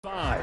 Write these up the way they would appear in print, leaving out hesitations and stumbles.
5.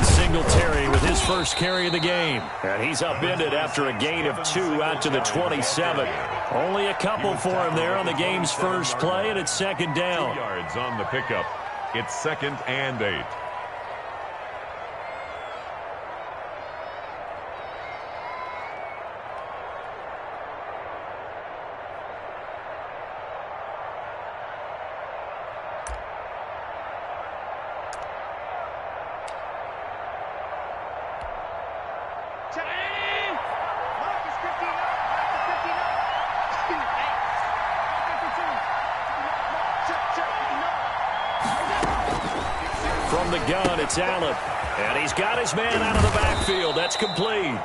Singletary with his first carry of the game. And he's upended after a gain of 2 out to the 27. Only a couple for him there on the game's first play, and it's second down. 2 yards on the pickup. It's 2nd and 8. From the gun, it's Allen. And he's got his man out of the backfield. That's complete.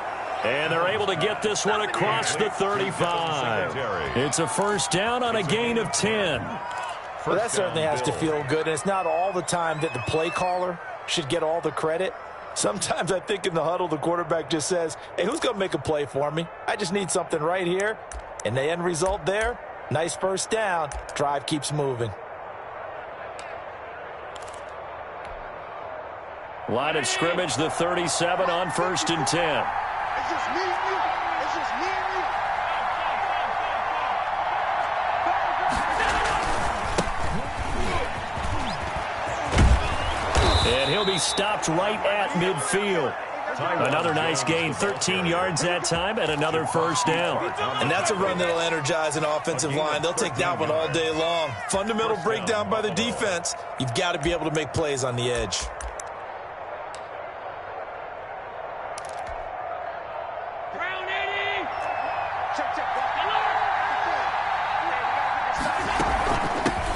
And they're able to get this one across the 35. It's a first down on a gain of 10. Well, that certainly has to feel good. And it's not all the time that the play caller should get all the credit. Sometimes I think in the huddle, the quarterback just says, hey, who's going to make a play for me? I just need something right here. And the end result there, nice first down. Drive keeps moving. Line of scrimmage, the 37 on 1st and 10. It's just me and you. It's just me and you. And he'll be stopped right at midfield. Another nice gain, 13 yards that time, and another first down. And that's a run that'll energize an offensive line. They'll take that one all day long. Fundamental breakdown by the defense. You've got to be able to make plays on the edge.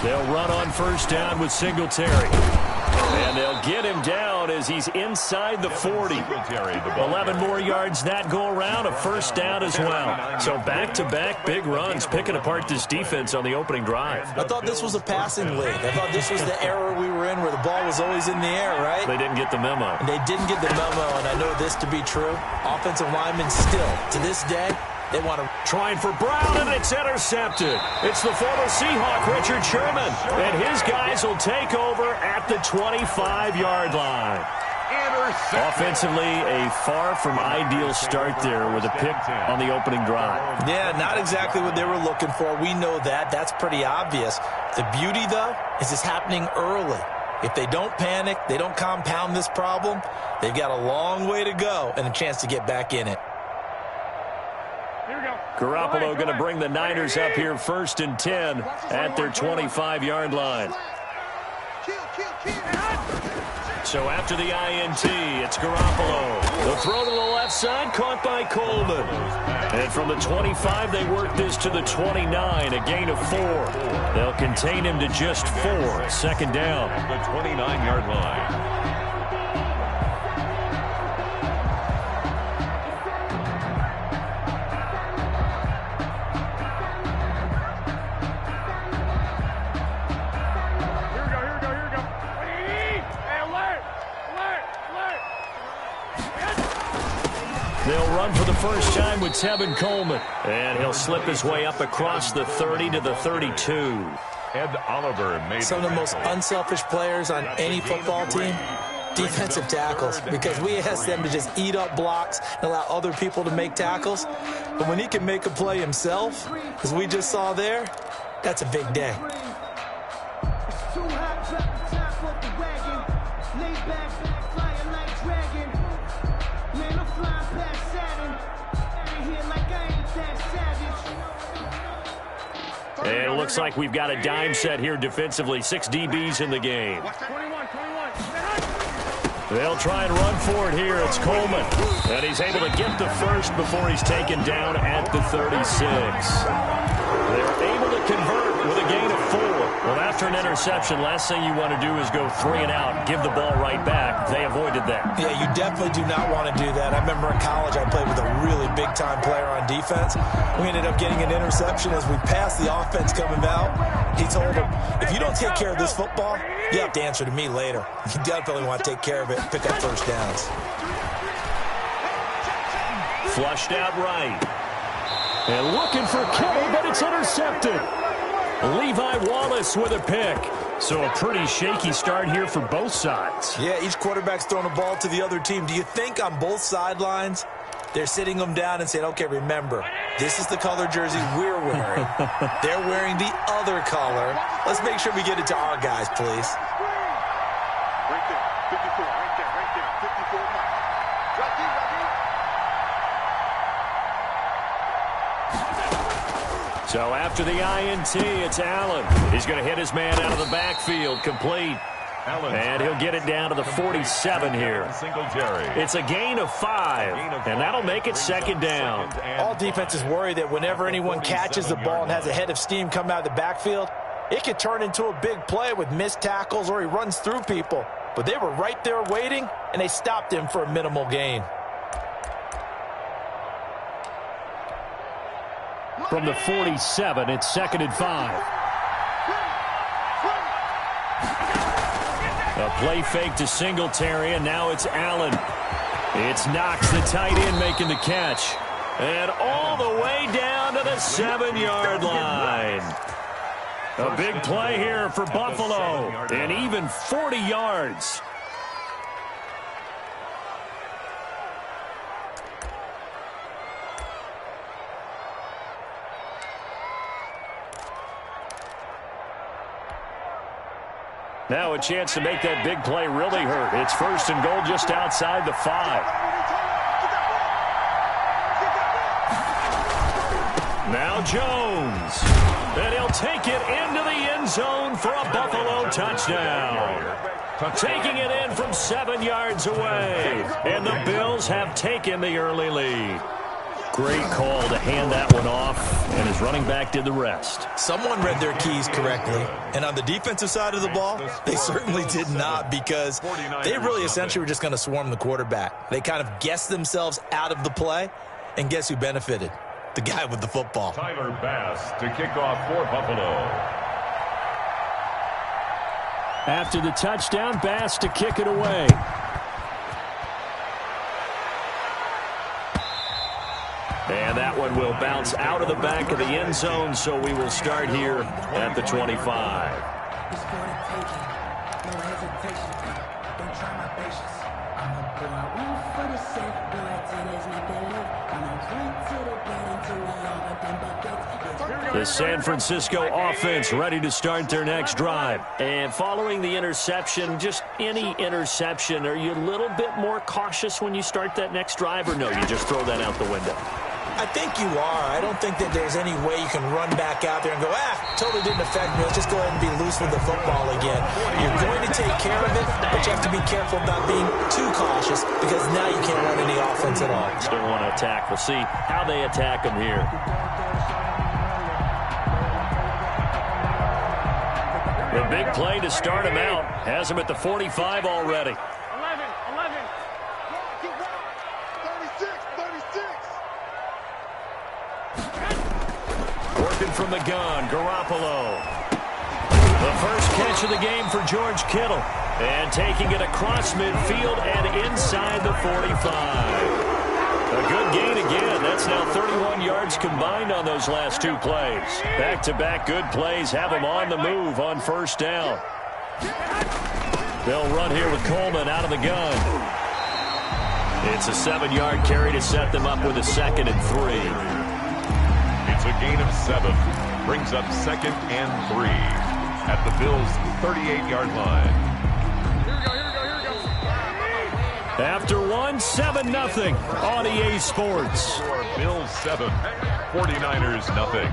They'll run on first down with Singletary. And they'll get him down as he's inside the 40. 11 more yards that go around, a first down as well. So back-to-back big runs, picking apart this defense on the opening drive. I thought this was a passing league. I thought this was the era we were in where the ball was always in the air, right? They didn't get the memo. And they didn't get the memo, and I know this to be true. Offensive linemen still, to this day, they want to... Trying for Brown, and it's intercepted. It's the former Seahawk, Richard Sherman. And his guys will take over at the 25-yard line. Offensively, a far from ideal start there with a pick on the opening drive. Yeah, not exactly what they were looking for. We know that. That's pretty obvious. The beauty, though, is it's happening early. If they don't panic, they don't compound this problem, they've got a long way to go and a chance to get back in it. Garoppolo going to bring the Niners up here 1st and 10 at their 25-yard line. So after the INT, it's Garoppolo. The throw to the left side, caught by Coleman. And from the 25, they work this to the 29, a gain of 4. They'll contain him to just 4, 2nd down. At the 29-yard line. They'll run for the first time with Tevin Coleman. And he'll slip his way up across the 30 to the 32. Ed Oliver made some of the most unselfish players on any football team, defensive tackles, because we ask them to just eat up blocks and allow other people to make tackles. But when he can make a play himself, as we just saw there, that's a big day. And it looks like we've got a dime set here defensively. 6 DBs in the game. They'll try and run for it here. It's Coleman. And he's able to get the first before he's taken down at the 36. They're able to convert with a gain of 4. Well, after an interception, last thing you want to do is go 3 and out, give the ball right back. They avoided that. Yeah, you definitely do not want to do that. I remember in college I played with a really big-time player on defense. We ended up getting an interception as we passed the offense coming out. He told him, if you don't take care of this football, you have to answer to me later. You definitely want to take care of it, pick up first downs. Flushed out right. And looking for Kittle, but it's intercepted. Levi Wallace with a pick. So a pretty shaky start here for both sides. Yeah, each quarterback's throwing the ball to the other team. Do you think on both sidelines they're sitting them down and saying, okay, remember, this is the color jersey we're wearing. They're wearing the other color. Let's make sure we get it to our guys, please. Right there, 54, right there, 54 miles. So after the INT, it's Allen. He's going to hit his man out of the backfield, complete. And he'll get it down to the 47 here. It's a gain of 5, and that'll make it second down. All defenses worry that whenever anyone catches the ball and has a head of steam come out of the backfield, it could turn into a big play with missed tackles or he runs through people. But they were right there waiting, and they stopped him for a minimal gain. From the 47, it's 2nd and 5. A play fake to Singletary, and now it's Allen. It's Knox, the tight end, making the catch. And all the way down to the 7-yard line. A big play here for Buffalo, and even 40 yards. Now a chance to make that big play really hurt. It's 1st and goal just outside the 5. Now Jones. And he'll take it into the end zone for a Buffalo touchdown. Taking it in from 7 yards away. And the Bills have taken the early lead. Great call to hand that one off, and his running back did the rest. Someone read their keys correctly, and on the defensive side of the ball, they certainly did not, because they really essentially were just going to swarm the quarterback. They kind of guessed themselves out of the play, and guess who benefited? The guy with the football. Tyler Bass to kick off for Buffalo. After the touchdown, Bass to kick it away. And that one will bounce out of the back of the end zone, so we will start here at the 25. The San Francisco offense ready to start their next drive. And following the interception, just any interception, are you a little bit more cautious when you start that next drive, or no, you just throw that out the window? I think you are. I don't think that there's any way you can run back out there and go, totally didn't affect me. Let's just go ahead and be loose with the football again. You're going to take care of it, but you have to be careful about being too cautious, because now you can't run any offense at all. Still want to attack. We'll see how they attack them here. The big play to start him out has him at the 45 already. 36. Working from the gun, Garoppolo. The first catch of the game for George Kittle. And taking it across midfield and inside the 45. A good gain again. That's now 31 yards combined on those last 2 plays. Back-to-back good plays have them on the move on first down. They'll run here with Coleman out of the gun. It's a 7-yard carry to set them up with a 2nd and 3. It's a gain of 7. Brings up 2nd and 3 at the Bills' 38-yard line. After 1, 7-0 on EA Sports. Bills 7, 49ers nothing.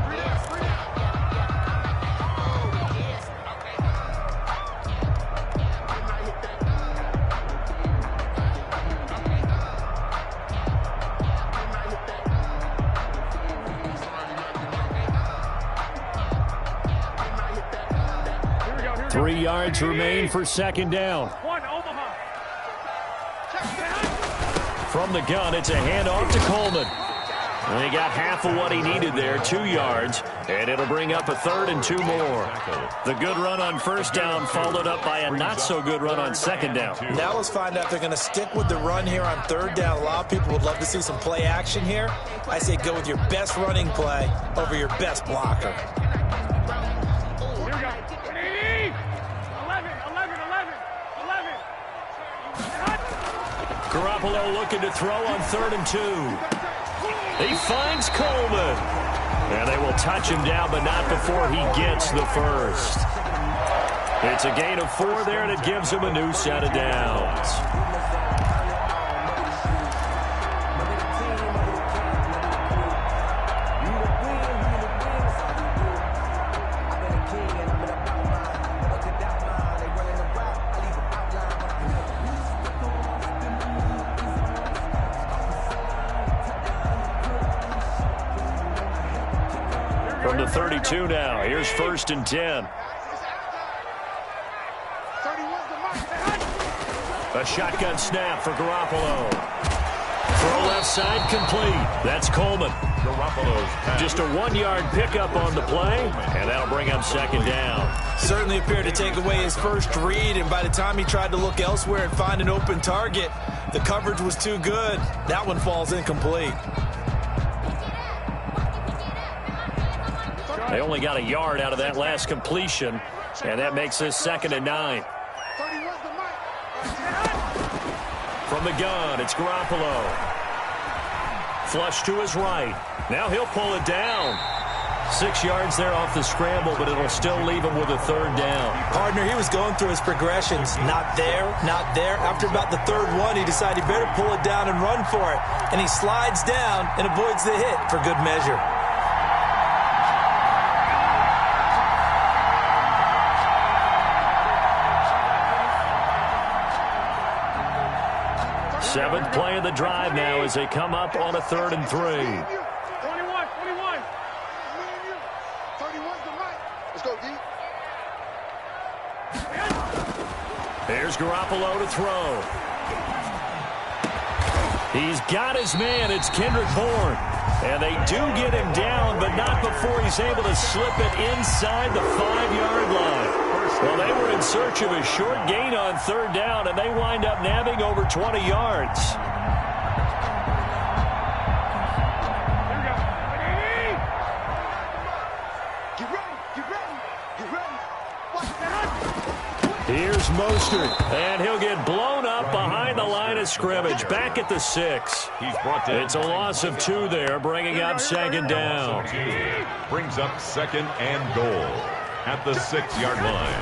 3 yards remain for second down. From the gun, it's a handoff to Coleman. And he got half of what he needed there, 2 yards, and it'll bring up a 3rd and 2 more. The good run on first down followed up by a not-so-good run on second down. Now let's find out if they're going to stick with the run here on 3rd down. A lot of people would love to see some play action here. I say go with your best running play over your best blocker. Garoppolo looking to throw on 3rd and 2. He finds Coleman. And they will touch him down, but not before he gets the first. It's a gain of 4 there, and it gives him a new set of downs. From the 32 now. Here's 1st and 10. A shotgun snap for Garoppolo. Throw left side complete. That's Coleman. Garoppolo's just a 1-yard pickup on the play, and that'll bring up second down. Certainly appeared to take away his first read, and by the time he tried to look elsewhere and find an open target, the coverage was too good. That one falls incomplete. They only got a yard out of that last completion, and that makes this 2nd and 9. From the gun, it's Garoppolo. Flush to his right. Now he'll pull it down. 6 yards there off the scramble, but it'll still leave him with a 3rd down. Partner, he was going through his progressions. Not there, not there. After about the 3rd one, he decided he better pull it down and run for it. And he slides down and avoids the hit for good measure. Seventh play of the drive now as they come up on a 3rd and 3. 21. 31's the right. Let's go, D. There's Garoppolo to throw. He's got his man. It's Kendrick Bourne. And they do get him down, but not before he's able to slip it inside the 5-yard line. Well, they were in search of a short gain on 3rd down, and they wind up nabbing over 20 yards. Here's Mostert, and he'll get blown up behind the line of scrimmage, back at the 6. It's a loss of 2 there, bringing up 2nd down. Brings up 2nd and goal at the 6-yard line.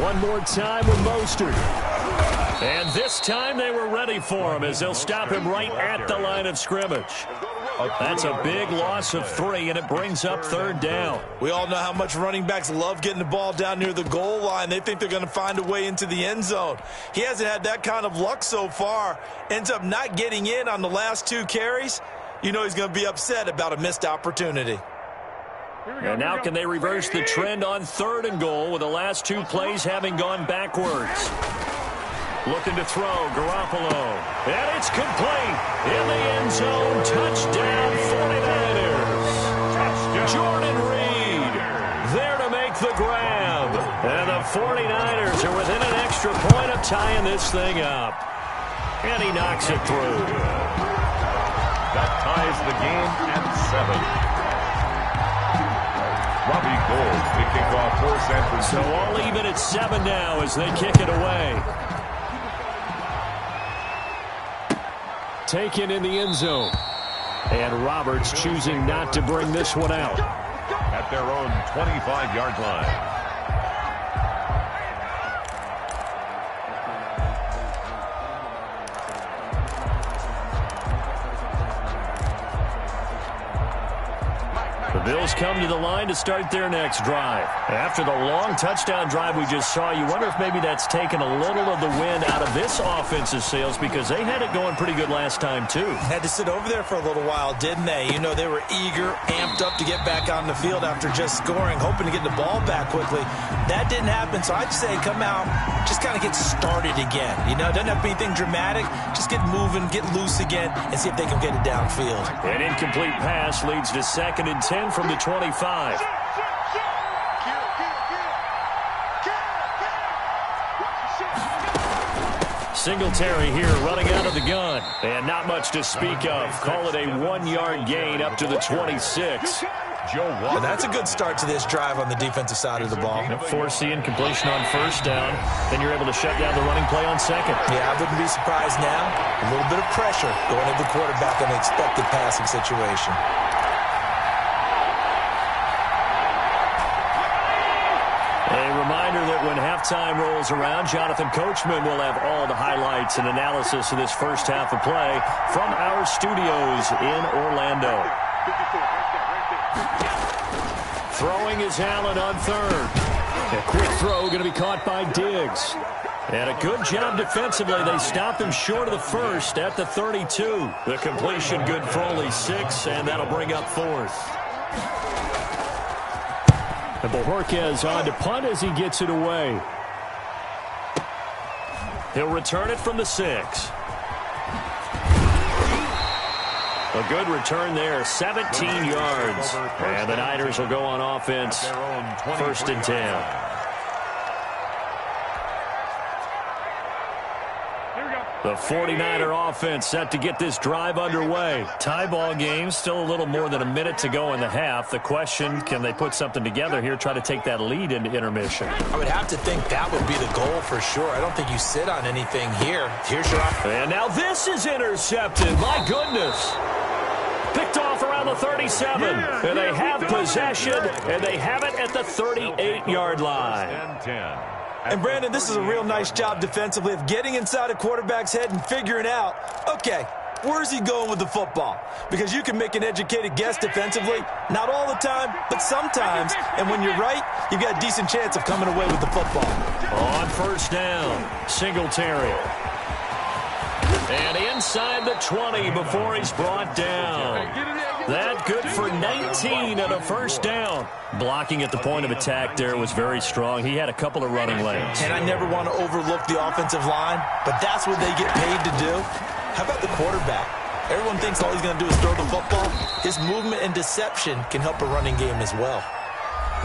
One more time with Mostert. And this time they were ready for him as they'll stop him right at the line of scrimmage. That's a big loss of 3, and it brings up 3rd down. We all know how much running backs love getting the ball down near the goal line. They think they're going to find a way into the end zone. He hasn't had that kind of luck so far. Ends up not getting in on the last 2 carries. You know he's going to be upset about a missed opportunity. And now can they reverse the trend on 3rd and goal with the last 2 plays having gone backwards? Looking to throw, Garoppolo. And it's complete. In the end zone, touchdown 49ers. Jordan Reed there to make the grab. And the 49ers are within an extra point of tying this thing up. And he knocks it through. That ties the game at 7. Robbie Gould, the kickoff for San Francisco. So all even at 7 now as they kick it away. Taken in the end zone. And Roberts choosing not to bring this one out. At their own 25-yard line. The Bills come to the line to start their next drive. After the long touchdown drive we just saw, you wonder if maybe that's taken a little of the wind out of this offense's sails because they had it going pretty good last time, too. Had to sit over there for a little while, didn't they? You know, they were eager, amped up to get back on the field after just scoring, hoping to get the ball back quickly. That didn't happen, so I'd say come out, just kind of get started again. You know, it doesn't have to be anything dramatic. Just get moving, get loose again, and see if they can get it downfield. An incomplete pass leads to 2nd and 10 from the 25. Singletary here running out of the gun. And not much to speak of. Call it a 1-yard gain up to the 26. And that's a good start to this drive on the defensive side of the ball. Force the incompletion on 1st down. Then you're able to shut down the running play on 2nd. Yeah, I wouldn't be surprised now. A little bit of pressure going at the quarterback in an expected passing situation. A reminder that when halftime rolls around, Jonathan Coachman will have all the highlights and analysis of this first half of play from our studios in Orlando. Throwing is Allen on 3rd. A quick throw going to be caught by Diggs. And a good job defensively. They stopped him short of the 1st at the 32. The completion good for only 6, and that'll bring up 4th. And Bojorquez on to punt as he gets it away. He'll return it from the 6. A good return there, 17 yards. And the Niners will go on offense, 1st and 10. The 49er offense set to get this drive underway. Tie ball game, still a little more than a minute to go in the half. The question, can they put something together here, try to take that lead into intermission? I would have to think that would be the goal for sure. I don't think you sit on anything here. Here's your offense. And now this is intercepted. My goodness. Picked off around the 37. And they have possession, and they have it at the 38-yard line. And, Brandon, this is a real nice job defensively of getting inside a quarterback's head and figuring out, okay, where's he going with the football? Because you can make an educated guess defensively, not all the time, but sometimes. And when you're right, you've got a decent chance of coming away with the football. On 1st down, Singletary. And inside the 20 before he's brought down. That good for 19 at a 1st down. Blocking at the point of attack there was very strong. He had a couple of running lanes. And I never want to overlook the offensive line, but that's what they get paid to do. How about the quarterback? Everyone thinks all he's going to do is throw the football. His movement and deception can help a running game as well.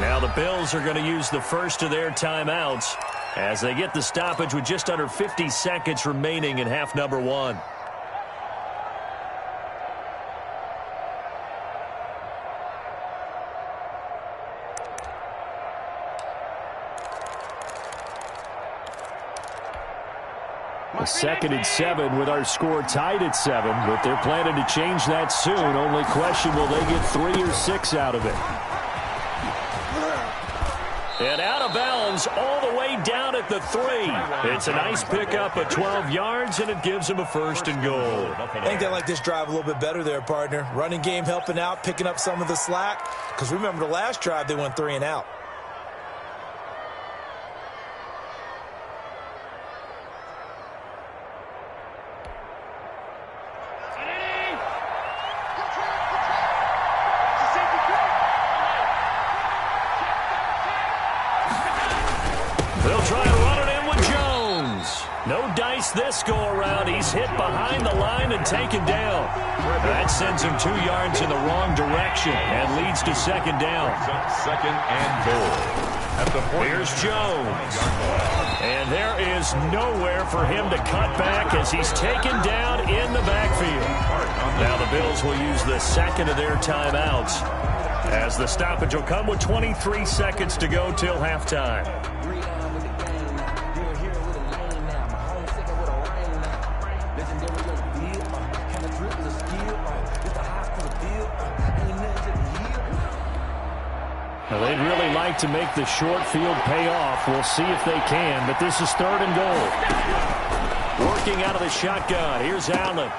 Now the Bills are going to use the first of their timeouts as they get the stoppage with just under 50 seconds remaining in half number 1. A 2nd and 7 with our score tied at 7, but they're planning to change that soon. Only question, will they get 3 or 6 out of it? And out of bounds all the way down at the 3. It's a nice pickup of 12 yards, and it gives them a 1st and goal. I think they like this drive a little bit better there, partner. Running game helping out, picking up some of the slack. Because remember the last drive, they went 3 and out. This go-around, he's hit behind the line and taken down. That sends him 2 yards in the wrong direction and leads to 2nd down. 2nd and goal. At the point. Here's Jones. And there is nowhere for him to cut back as he's taken down in the backfield. Now the Bills will use the 2nd of their timeouts as the stoppage will come with 23 seconds to go till halftime. They'd really like to make the short field pay off. We'll see if they can, but this is 3rd and goal. Working out of the shotgun. Here's Allen.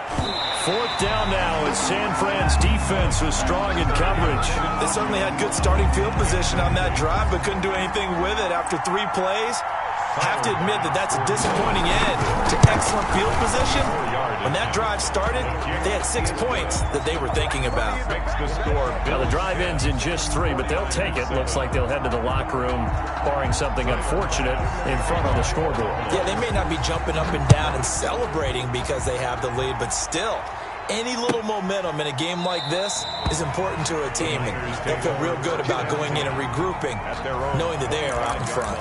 4th down now as San Fran's defense was strong in coverage. They certainly had good starting field position on that drive, but couldn't do anything with it after 3 plays. Have to admit that that's a disappointing end to excellent field position. When that drive started, they had 6 points that they were thinking about. Now the drive ends in just 3, but they'll take it. Looks like they'll head to the locker room, barring something unfortunate, in front on the scoreboard. Yeah, they may not be jumping up and down and celebrating because they have the lead, but still, any little momentum in a game like this is important to a team, and they'll feel real good about going in and regrouping, knowing that they are out in front.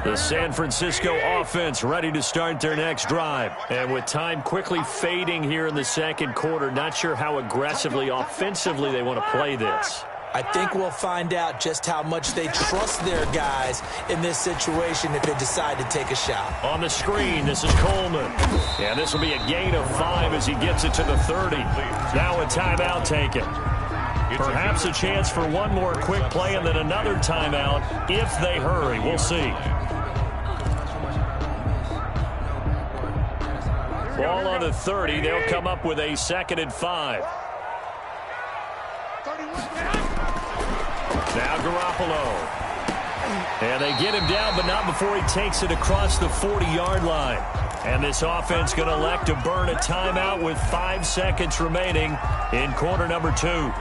The San Francisco offense ready to start their next drive. And with time quickly fading here in the second quarter, not sure how aggressively, offensively they want to play this. I think we'll find out just how much they trust their guys in this situation if they decide to take a shot. On the screen, this is Coleman. And this will be a gain of 5 as he gets it to the 30. Now a timeout taken. Perhaps a chance for one more quick play and then another timeout if they hurry. We'll see. Ball on the 30. They'll come up with a 2nd and 5. Now Garoppolo. And they get him down, but not before he takes it across the 40-yard line. And this offense going to elect to burn a timeout with 5 seconds remaining in quarter number 2.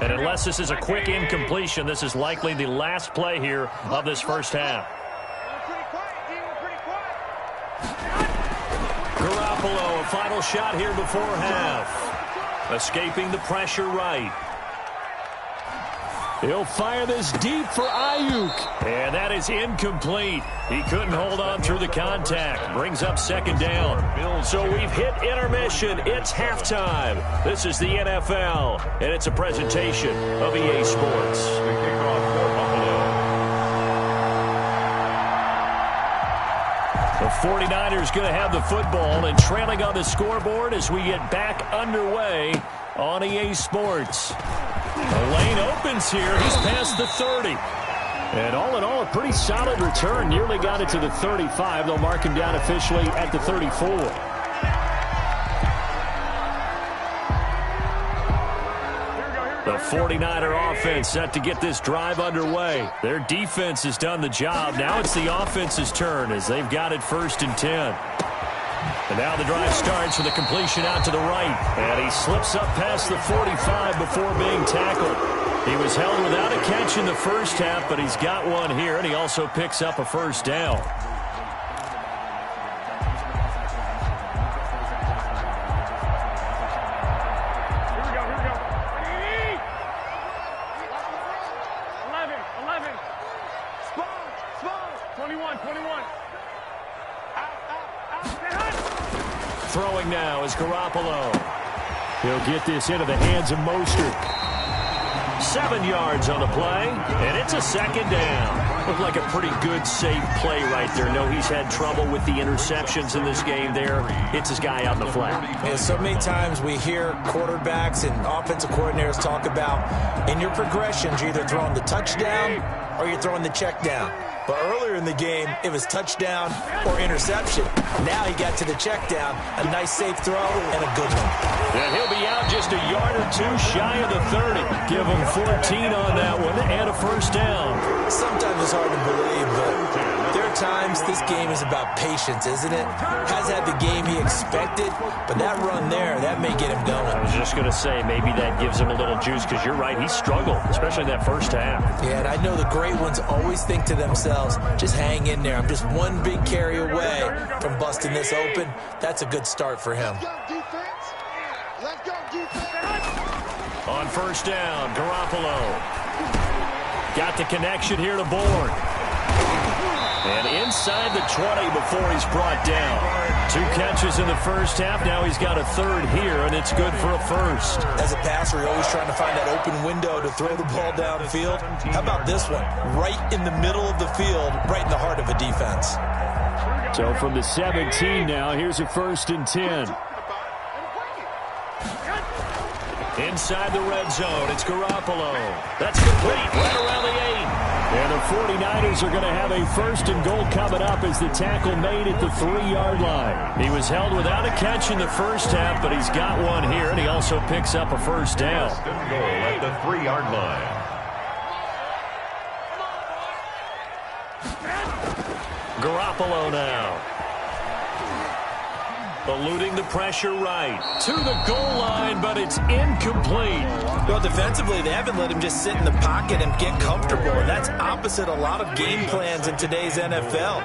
And unless this is a quick incompletion, this is likely the last play here of this first half. Garoppolo, a final shot here before half. Escaping the pressure right. He'll fire this deep for Ayuk. And that is incomplete. He couldn't hold on through the contact. Brings up 2nd down. So we've hit intermission. It's halftime. This is the NFL, and it's a presentation of EA Sports. The 49ers going to have the football and trailing on the scoreboard as we get back underway on EA Sports. The lane opens here. He's past the 30. And all in all, a pretty solid return. Nearly got it to the 35. They'll mark him down officially at the 34. The 49er offense set to get this drive underway. Their defense has done the job. Now it's the offense's turn as they've got it 1st and 10. And now the drive starts with a completion out to the right. And he slips up past the 45 before being tackled. He was held without a catch in the first half, but he's got one here, and he also picks up a 1st down. Throwing now is Garoppolo. He'll get this into the hands of Mostert. 7 yards on the play, and it's a 2nd down. Looked like a pretty good, safe play right there. No, he's had trouble with the interceptions in this game there. Hits his guy out in the flat. And so many times we hear quarterbacks and offensive coordinators talk about, in your progressions, you're either throwing the touchdown or you're throwing the check down. But earlier in the game, it was touchdown or interception. Now he got to the check down, a nice safe throw, and a good one. And he'll be out just a yard or 2 shy of the 30. Give him 14 on that one and a 1st down. Sometimes it's hard to believe, but there are times this game is about patience, isn't it? Has had the game he expected, but that run there, that may get him going. I was just going to say, maybe that gives him a little juice, because you're right, he struggled, especially that first half. Yeah, and I know the great ones always think to themselves, just hang in there. I'm just one big carry away from busting this open. That's a good start for him. Let's go, defense. On 1st down, Garoppolo. Got the connection here to Bourne. And inside the 20 before he's brought down. 2 catches in the first half. Now he's got a third here, and it's good for a first. As a passer, you're always trying to find that open window to throw the ball downfield. How about this one? Right in the middle of the field, right in the heart of a defense. So from the 17 now, here's a 1st and 10. Inside the red zone, it's Garoppolo. That's complete, right around the 8. And the 49ers are going to have a 1st and goal coming up as the tackle made at the 3-yard line. He was held without a catch in the first half, but he's got one here, and he also picks up a 1st down. 1st and goal at the 3-yard line. Garoppolo now. Eluding the pressure right. To the goal line, but it's incomplete. Well, defensively, they haven't let him just sit in the pocket and get comfortable. And that's opposite a lot of game plans in today's NFL.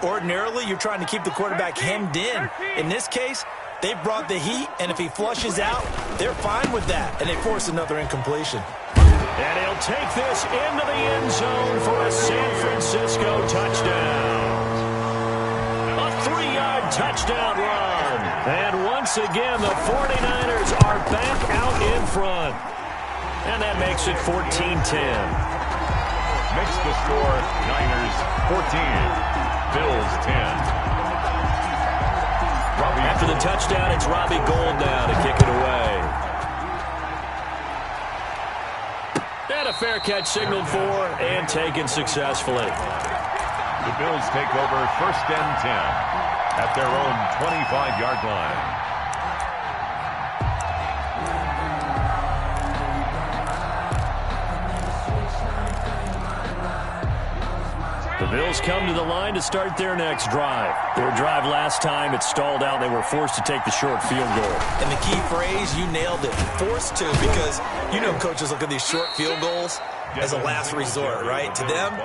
Ordinarily, you're trying to keep the quarterback hemmed in. In this case, they brought the heat, and if he flushes out, they're fine with that. And they force another incompletion. And he'll take this into the end zone for a San Francisco touchdown. A 3-yard touchdown run. And once again, the 49ers are back out in front. And that makes it 14-10. Makes the score Niners 14, Bills 10. After the touchdown, it's Robbie Gould now to kick it away. And a fair catch signaled for and taken successfully. The Bills take over 1st and 10 at their own 25-yard line. The Bills come to the line to start their next drive. Their drive last time, it stalled out. They were forced to take the short field goal. And the key phrase, you nailed it, forced to, because you know coaches look at these short field goals as a last resort, right? To them,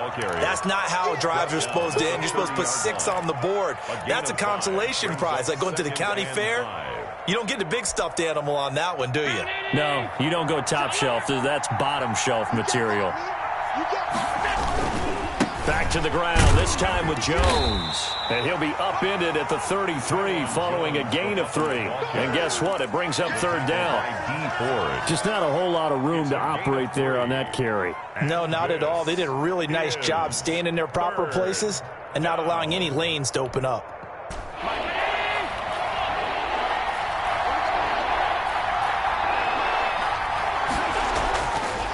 that's not how drives are supposed to end. You're supposed to put 6 on the board. That's a consolation prize, like going to the county fair. You don't get the big stuffed animal on that one, do you? No, you don't go top shelf. That's bottom shelf material. Back to the ground, this time with Jones. And he'll be upended at the 33 following a gain of 3. And guess what? It brings up 3rd down. Just not a whole lot of room to operate there on that carry. No, not at all. They did a really nice job staying in their proper places and not allowing any lanes to open up.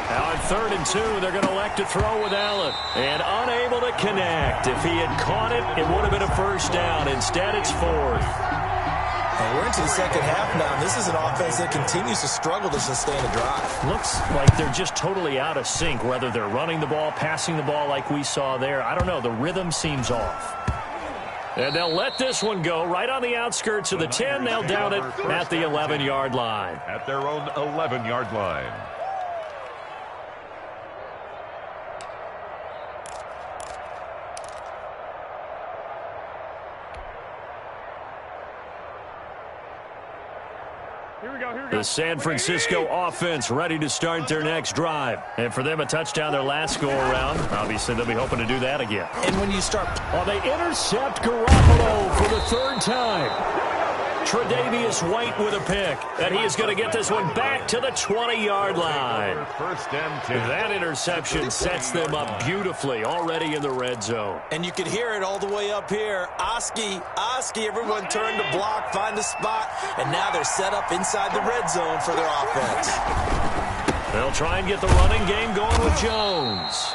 Now on 3rd and 2, they're going to elect to throw with Allen. And unable to connect. If he had caught it, it would have been a 1st down. Instead, it's 4th. And we're into the second half now. This is an offense that continues to struggle to sustain a drive. Looks like they're just totally out of sync, whether they're running the ball, passing the ball like we saw there. I don't know. The rhythm seems off. And they'll let this one go right on the outskirts of the 10. They'll down it at the 11-yard line. At their own 11-yard line. The San Francisco offense ready to start their next drive. And for them, a touchdown their last go-around. Obviously, they'll be hoping to do that again. And when you start... Well, they intercept Garoppolo for the 3rd time. Tre'Davious White with a pick. And he is going to get this one back to the 20-yard line. 1st and 10. That interception sets them up beautifully already in the red zone. And you could hear it all the way up here. Oski, everyone turned to block, find a spot, and now they're set up inside the red zone for their offense. They'll try and get the running game going with Jones.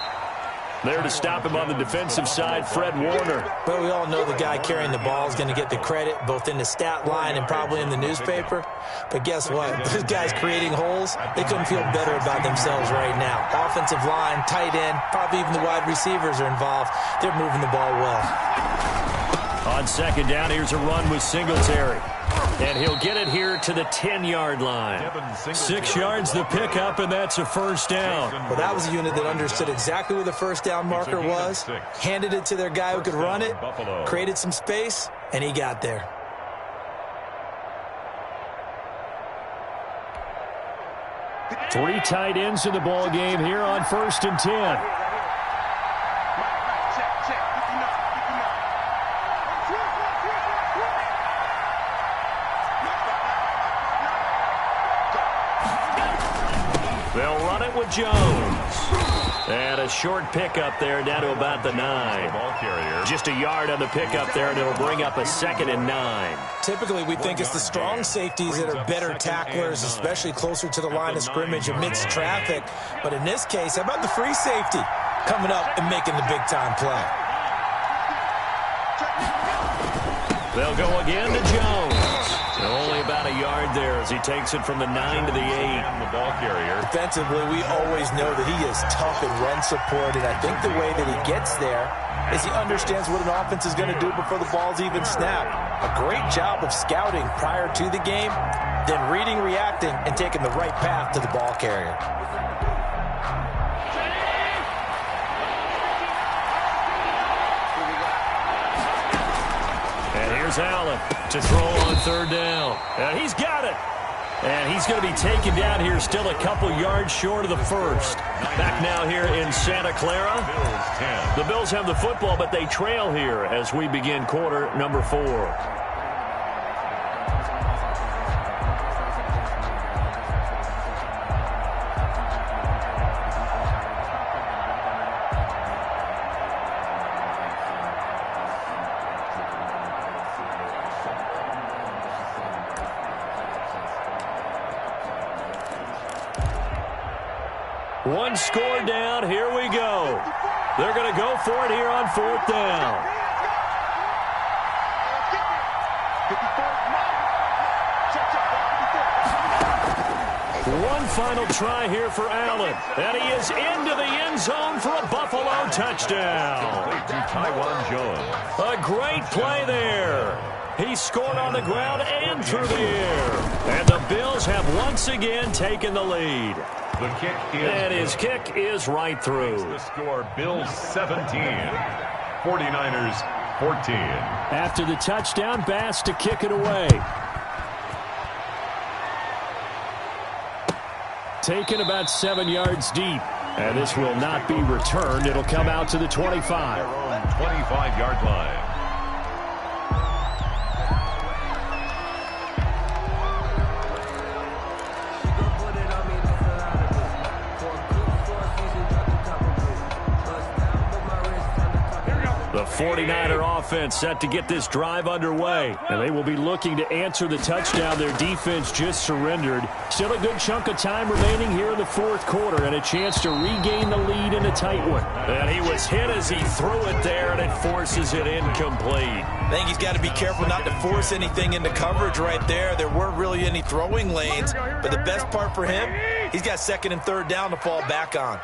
There to stop him on the defensive side, Fred Warner. But we all know the guy carrying the ball is going to get the credit, both in the stat line and probably in the newspaper. But guess what? Those guys creating holes, they couldn't feel better about themselves right now. Offensive line, tight end, probably even the wide receivers are involved. They're moving the ball well. On 2nd down, here's a run with Singletary. And he'll get it here to the 10-yard line. 6 yards the pickup, and that's a 1st down. Well, that was a unit that understood exactly where the 1st down marker was, handed it to their guy who could run it, created some space, and he got there. Three tight ends in the ball game here on 1st and 10. with Jones. And a short pickup there down to about the 9. Ball carrier. Just a yard on the pickup there, and it'll bring up a 2nd and 9. Typically, we think it's the strong safeties that are better tacklers, especially closer to the line of scrimmage amidst traffic. But in this case, how about the free safety coming up and making the big-time play? They'll go again to Jones. Only about a yard there as he takes it from the 9 to the 8. The ball carrier. Defensively, we always know that he is tough in run support, and I think the way that he gets there is he understands what an offense is going to do before the ball's even snapped. A great job of scouting prior to the game, then reading, reacting, and taking the right path to the ball carrier. Here's Allen to throw on 3rd down. And he's got it. And he's going to be taken down here still a couple yards short of the 1st. Back now here in Santa Clara. The Bills have the football, but they trail here as we begin quarter number 4. One score down. Here we go. They're going to go for it here on 4th down. One final try here for Allen. And he is into the end zone for a Buffalo touchdown. Taiwan Jones. A great play there. He scored on the ground and through the air. And the Bills have once again taken the lead. The kick is and his kick is right through. The score, Bills 17, 49ers 14. After the touchdown, Bass to kick it away. Taken about 7 yards deep. And this will not be returned. It'll come out to the 25. Their own 25-yard line. The 49er offense set to get this drive underway. And they will be looking to answer the touchdown their defense just surrendered. Still a good chunk of time remaining here in the 4th quarter and a chance to regain the lead in a tight one. And he was hit as he threw it there, and it forces it incomplete. I think he's got to be careful not to force anything into coverage right there. There weren't really any throwing lanes. But the best part for him, he's got 2nd and 3rd down to fall back on.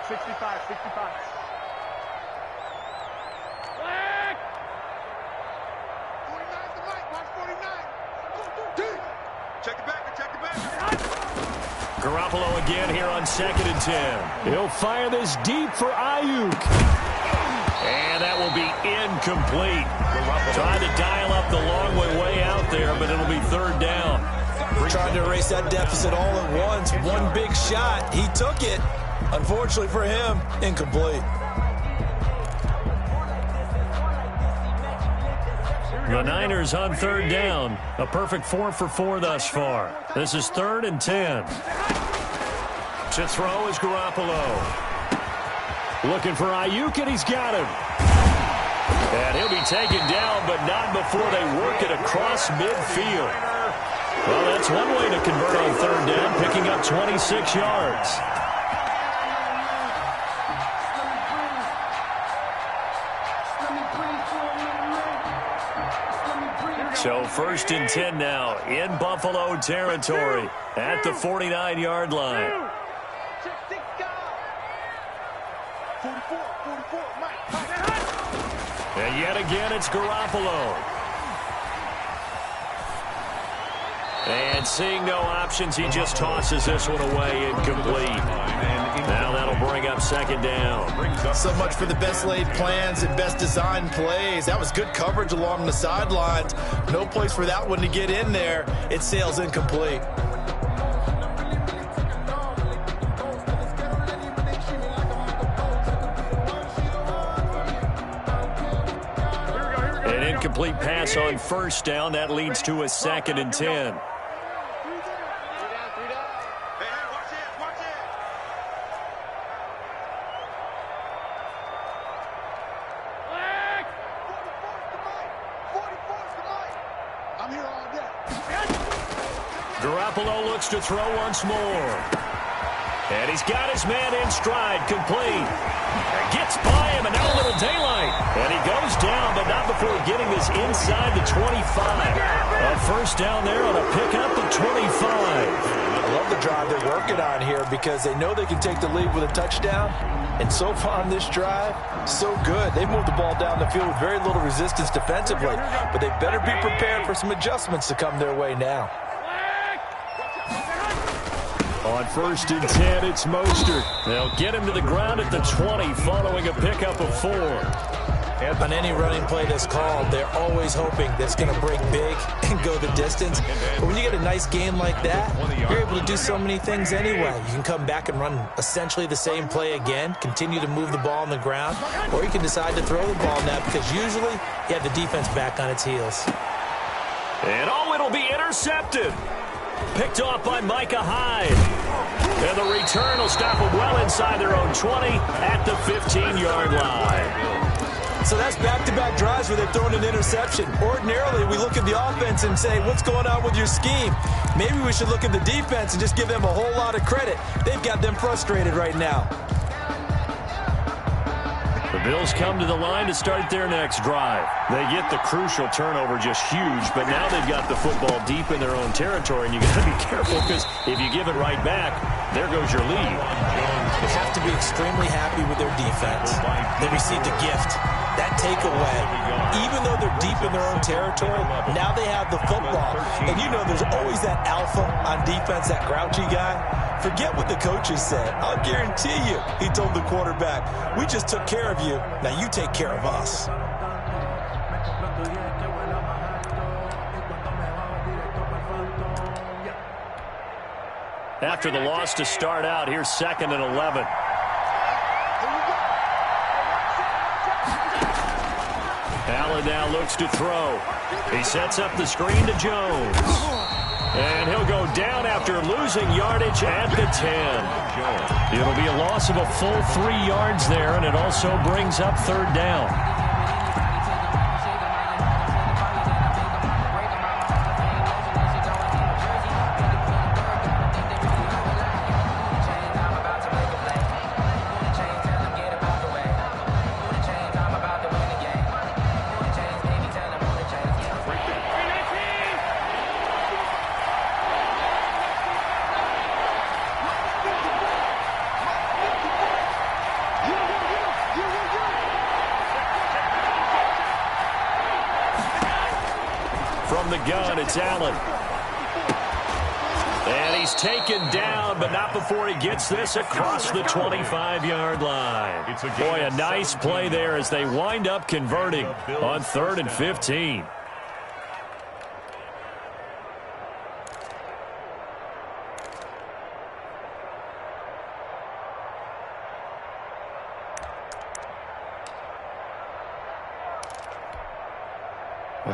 65. Check it back. Garoppolo again here on 2nd and 10. He'll fire this deep for Ayuk. And that will be incomplete. Trying to dial up the long way out there, but it'll be 3rd down. Trying to erase that deficit all at once. One big shot. He took it. Unfortunately for him, incomplete. The Niners on 3rd down. A perfect 4 for 4 thus far. This is 3rd and 10. To throw is Garoppolo. Looking for Ayuk, and he's got him. And he'll be taken down, but not before they work it across midfield. Well, that's one way to convert on 3rd down, picking up 26 yards. So 1st and 10 now in Buffalo territory at the 49-yard line. And yet again, it's Garoppolo. And seeing no options, he just tosses this one away, incomplete. Now that'll bring up 2nd down. So much for the best laid plans and best designed plays. That was good coverage along the sidelines. No place for that one to get in there. It sails incomplete. An incomplete pass on 1st down. That leads to a 2nd and 10. Garoppolo looks to throw once more. And he's got his man in stride, complete. Gets by him, and now a little daylight. And he goes down, but not before getting this inside the 25. A first down there on a pickup of 25. I love the drive they're working on here because they know they can take the lead with a touchdown. And so far on this drive, so good. They moved the ball down the field with very little resistance defensively. But they better be prepared for some adjustments to come their way now. On 1st and 10, it's Mostert. They'll get him to the ground at the 20 following a pickup of 4. On any running play that's called, they're always hoping that it's going to break big and go the distance. But when you get a nice game like that, you're able to do so many things anyway. You can come back and run essentially the same play again, continue to move the ball on the ground, or you can decide to throw the ball now because usually you have the defense back on its heels. And it'll be intercepted. Picked off by Micah Hyde. And the return will stop them well inside their own 20 at the 15-yard line. So that's back-to-back drives where they've thrown an interception. Ordinarily, we look at the offense and say, what's going on with your scheme? Maybe we should look at the defense and just give them a whole lot of credit. They've got them frustrated right now. The Bills come to the line to start their next drive. They get the crucial turnover, just huge, but now they've got the football deep in their own territory, and you got to be careful because if you give it right back, there goes your lead. They have to be extremely happy with their defense. They received a gift. That takeaway, even though they're deep in their own territory, now they have the football. And you know there's always that alpha on defense, that grouchy guy. Forget what the coaches said. I'll guarantee you, he told the quarterback, we just took care of you. Now you take care of us. After the loss to start out, here's 2nd and 11. Allen now looks to throw. He sets up the screen to Jones. And he'll go down after losing yardage at the 10. It'll be a loss of a full 3 yards there, and it also brings up 3rd down. From the gun, it's Allen. And he's taken down, but not before he gets this across the 25-yard line. Boy, a nice play there as they wind up converting on 3rd and 15.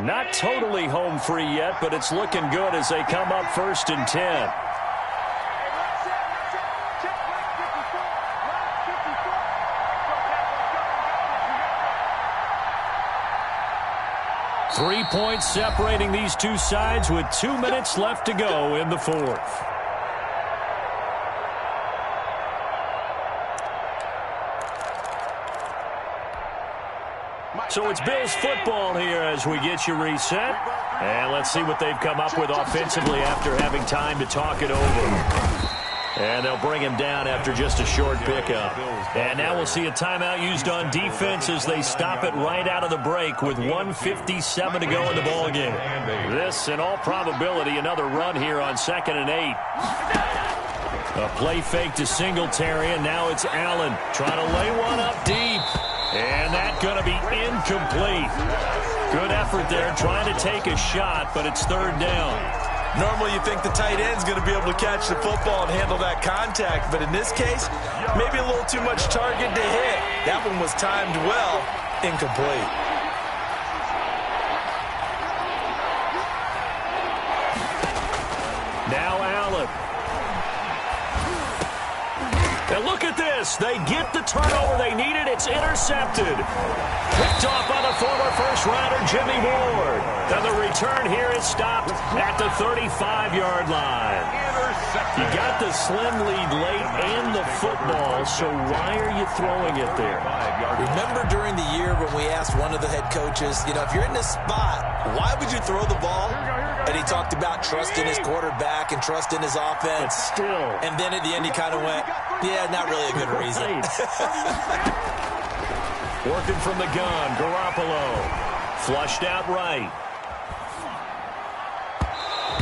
Not totally home free yet, but it's looking good as they come up 1st and 10. Three points separating these two sides with 2 minutes left to go in the 4th. So it's Bills football here as we get you reset. And let's see what they've come up with offensively after having time to talk it over. And they'll bring him down after just a short pickup. And now we'll see a timeout used on defense as they stop it right out of the break with 1:57 to go in the ballgame. This, in all probability, another run here on 2nd and 8. A play fake to Singletary, and now it's Allen trying to lay one up deep. And that's going to be incomplete. Good effort there trying to take a shot, but it's 3rd down. Normally you think the tight end's going to be able to catch the football and handle that contact, but in this case, maybe a little too much target to hit. That one was timed well, incomplete. Now Allen. And look at this. this. They get the turnover they needed. It's intercepted. Picked off by the former first-rounder Jimmy Ward. And the return here is stopped at the 35-yard line. You got the slim lead late and the football, so why are you throwing it there? Remember during the year when we asked one of the head coaches, if you're in this spot, why would you throw the ball? And he talked about trusting his quarterback and trusting his offense. But still. And then at the end he kind of went, yeah, not really a good reason. Working from the gun, Garoppolo. Flushed out right.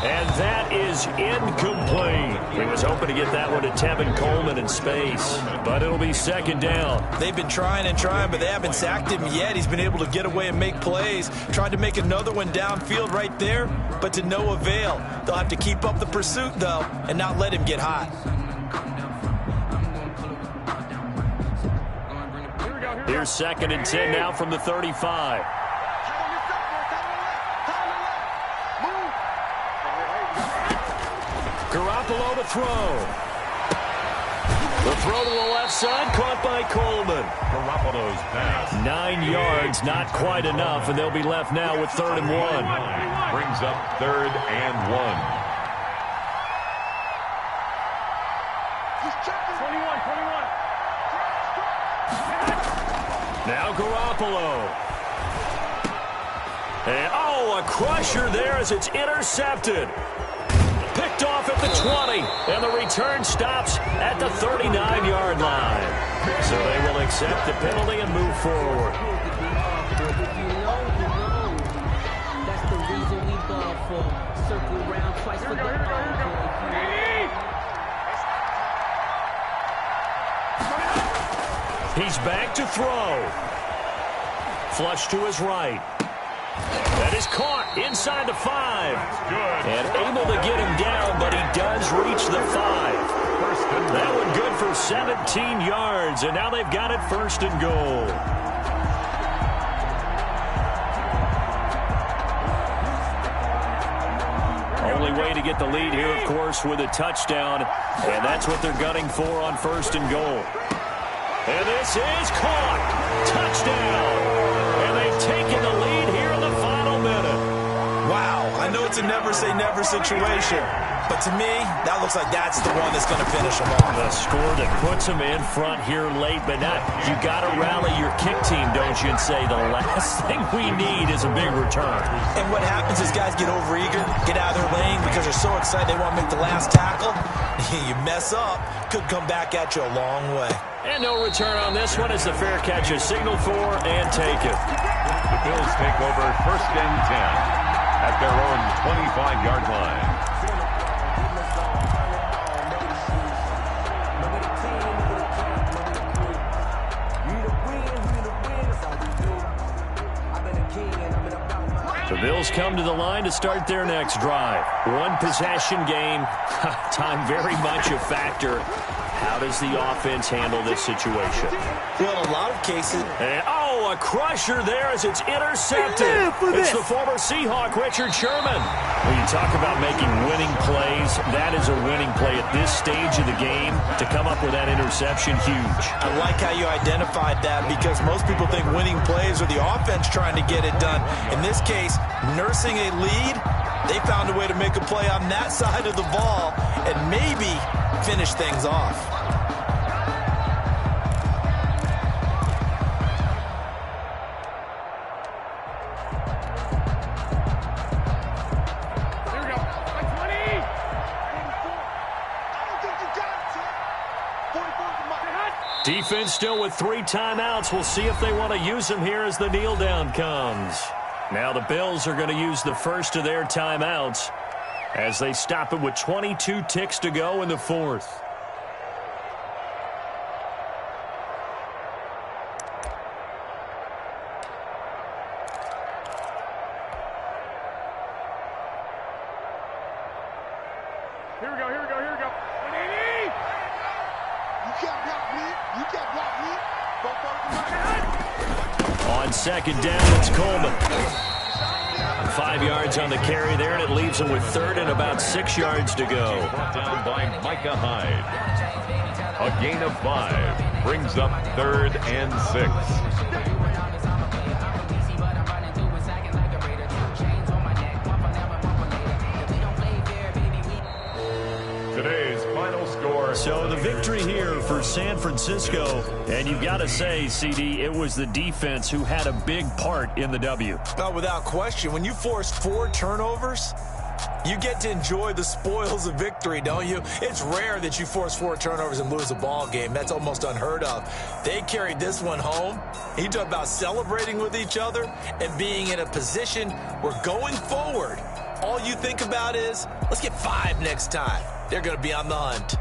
And that is incomplete. He was hoping to get that one to Tevin Coleman in space, but it'll be second down. They've been trying and trying, but they haven't sacked him yet. He's been able to get away and make plays. Tried to make another one downfield right there, but to no avail. They'll have to keep up the pursuit, though, and not let him get hot. Here's second and 10 now from the 35. Garoppolo to throw. The throw to the left side, caught by Coleman. Garoppolo's pass. 9 yards, not quite enough, and they'll be left now with 3rd and 1. Brings up 3rd and 1. Now Garoppolo. And, a crusher there as it's intercepted. Picked off at the 20, and the return stops at the 39-yard line. So they will accept the penalty and move forward. That's the reason we ball for. Circle around twice for the He's back to throw. Flush to his right. That is caught inside the 5. And able to get him down, but he does reach the 5. That one good for 17 yards, and now they've got it 1st and goal. Only way to get the lead here, of course, with a touchdown, and that's what they're gunning for on 1st and goal. And this is caught. Touchdown. And they've taken the lead here in the final minute. Wow, I know it's a never-say-never situation, but to me, that looks like that's the one that's going to finish them off. The score that puts them in front here late, but not. You got to rally your kick team, don't you, and say the last thing we need is a big return. And what happens is guys get overeager, get out of their lane because they're so excited they want to make the last tackle. You mess up, could come back at you a long way. And no return on this one as the fair catch is signaled for and taken. The Bills take over 1st and 10 at their own 25-yard line. The Bills come to the line to start their next drive. One possession game. Time very much a factor. How does the offense handle this situation? Well, in a lot of cases. And, a crusher there as it's intercepted. It's the former Seahawk, Richard Sherman. When you talk about making winning plays, that is a winning play at this stage of the game. To come up with that interception, huge. I like how you identified that because most people think winning plays are the offense trying to get it done. In this case, nursing a lead, they found a way to make a play on that side of the ball and maybe finish things off. Defense still with 3 timeouts. We'll see if they want to use them here as the kneel down comes. Now the Bills are going to use the first of their timeouts as they stop it with 22 ticks to go in the 4th. Here we go. You can't block me. Go On second down, it's Coleman. 5 yards on the carry there, and it leaves him with 3rd and about 6 yards to go. Brought down by Micah Hyde. A gain of 5 brings up 3rd and 6. Today's final score. So the victory here for San Francisco, and you've got to say, CD, it was the defense who had a big part in the W. Oh, without question. When you force 4 turnovers, you get to enjoy the spoils of victory, don't you? It's rare that you force 4 turnovers and lose a ball game. That's almost unheard of. They carried this one home. You talk about celebrating with each other and being in a position where going forward, all you think about is, let's get 5 next time. They're going to be on the hunt.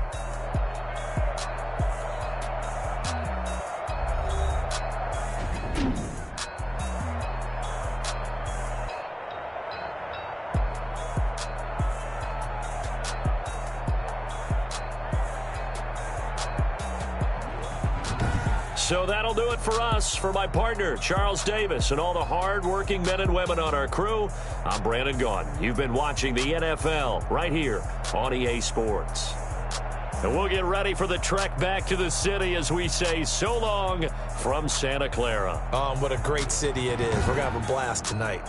So that'll do it for us. For my partner, Charles Davis, and all the hard-working men and women on our crew, I'm Brandon Gaudin. You've been watching the NFL right here on EA Sports. And we'll get ready for the trek back to the city as we say so long from Santa Clara. What a great city it is. We're going to have a blast tonight.